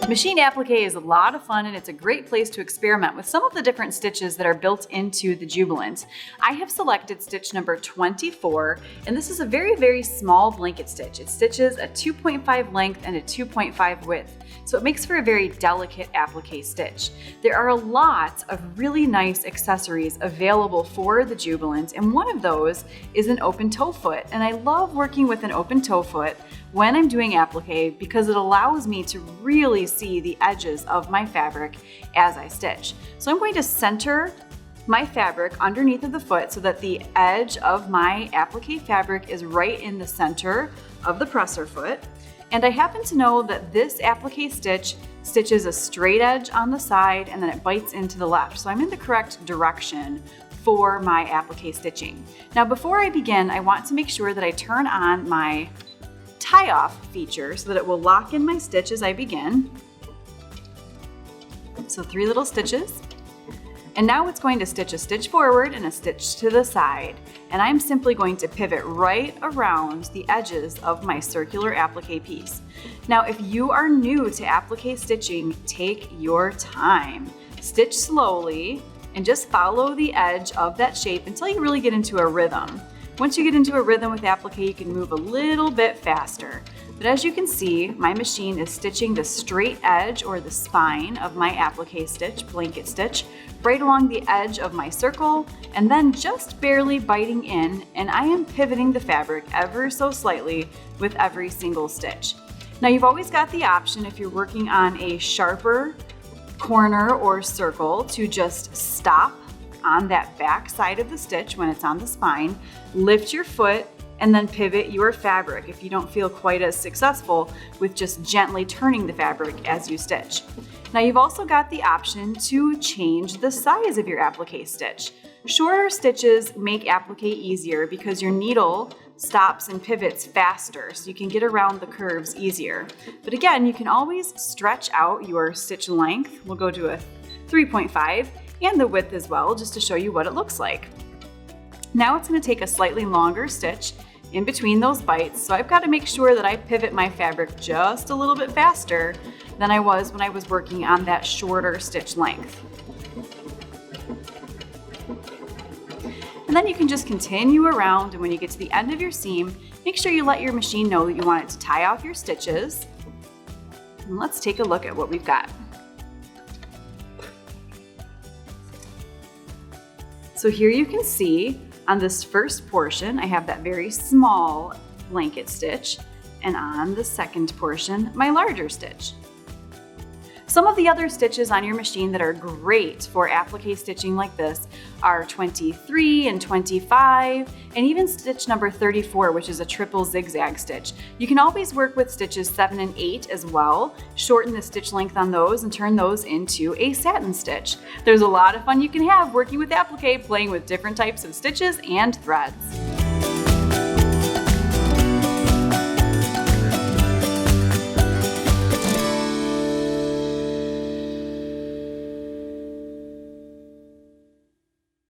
Machine applique is a lot of fun, and it's a great place to experiment with some of the different stitches that are built into the Jubilant. I have selected stitch number 24, and this is a very, very small blanket stitch. It stitches a 2.5 length and a 2.5 width, so it makes for a very delicate applique stitch. There are a lot of really nice accessories available for the Jubilant, and one of those is an open toe foot, and I love working with an open toe foot when I'm doing applique because it allows me to really see the edges of my fabric as I stitch. So I'm going to center my fabric underneath of the foot so that the edge of my applique fabric is right in the center of the presser foot. And I happen to know that this applique stitch stitches a straight edge on the side and then it bites into the left. So I'm in the correct direction for my applique stitching. Now before I begin, I want to make sure that I turn on my tie-off feature so that it will lock in my stitch as I begin. So 3 little stitches. And now it's going to stitch a stitch forward and a stitch to the side. And I'm simply going to pivot right around the edges of my circular applique piece. Now, if you are new to applique stitching, take your time. Stitch slowly and just follow the edge of that shape until you really get into a rhythm. Once you get into a rhythm with applique, you can move a little bit faster. But as you can see, my machine is stitching the straight edge or the spine of my applique stitch, blanket stitch, right along the edge of my circle, and then just barely biting in, and I am pivoting the fabric ever so slightly with every single stitch. Now you've always got the option, if you're working on a sharper corner or circle, to just stop on that back side of the stitch when it's on the spine, lift your foot, and then pivot your fabric if you don't feel quite as successful with just gently turning the fabric as you stitch. Now you've also got the option to change the size of your applique stitch. Shorter stitches make applique easier because your needle stops and pivots faster, so you can get around the curves easier. But again, you can always stretch out your stitch length. We'll go to a 3.5 and the width as well, just to show you what it looks like. Now it's going to take a slightly longer stitch in between those bites, so I've got to make sure that I pivot my fabric just a little bit faster than I was when I was working on that shorter stitch length. And then you can just continue around, and when you get to the end of your seam, make sure you let your machine know that you want it to tie off your stitches. And let's take a look at what we've got. So here you can see on this first portion, I have that very small blanket stitch, and on the second portion, my larger stitch. Some of the other stitches on your machine that are great for applique stitching like this are 23 and 25, and even stitch number 34, which is a triple zigzag stitch. You can always work with stitches 7 and 8 as well, shorten the stitch length on those and turn those into a satin stitch. There's a lot of fun you can have working with applique, playing with different types of stitches and threads.